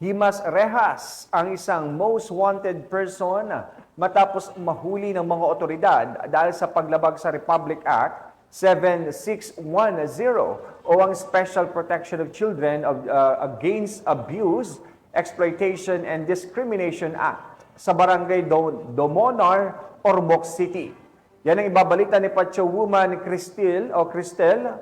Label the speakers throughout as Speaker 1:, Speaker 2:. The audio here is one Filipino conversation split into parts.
Speaker 1: Himas Rehas ang isang most wanted person matapos mahuli ng mga otoridad dahil sa paglabag sa Republic Act 7610 o ang Special Protection of Children Against Abuse, Exploitation and Discrimination Act sa Barangay Domonar, Ormoc City. Yan ang ibabalita ni Pacho Woman Cristel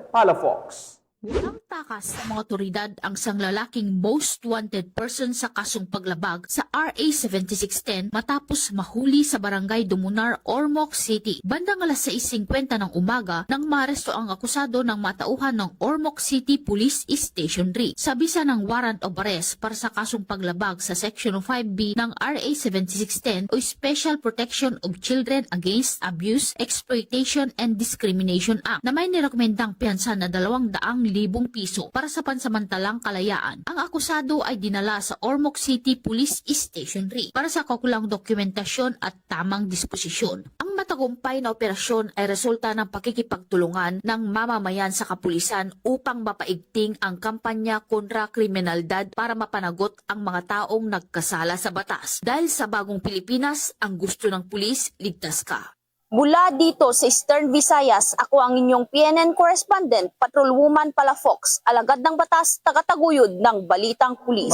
Speaker 1: Palafox.
Speaker 2: Walang takas sa mga otoridad ang isang lalaking most wanted person sa kasong paglabag sa RA 7610 matapos mahuli sa Barangay Domonar, Ormoc City. Bandang alas 6:50 ng umaga nang maaresto ang akusado ng matauhan ng Ormoc City Police Station 3 sa bisa ng warrant of arrest para sa kasong paglabag sa Section 5B ng RA 7610 o Special Protection of Children Against Abuse, Exploitation and Discrimination Act na may nirekomendang piyansa na 200,000 piso para sa pansamantalang kalayaan. Ang akusado ay dinala sa Ormoc City Police Station 3 para sa kaukulang dokumentasyon at tamang disposisyon. Ang matagumpay na operasyon ay resulta ng pakikipagtulungan ng mamamayan sa kapulisan upang mapaigting ang kampanya kontra kriminalidad para mapanagot ang mga taong nagkasala sa batas. Dahil sa bagong Pilipinas, ang gusto ng pulis, ligtas ka.
Speaker 3: Mula dito sa Eastern Visayas, ako ang inyong PNN correspondent, Patrolwoman Palafox, alagad ng batas, tagataguyod ng Balitang Pulis.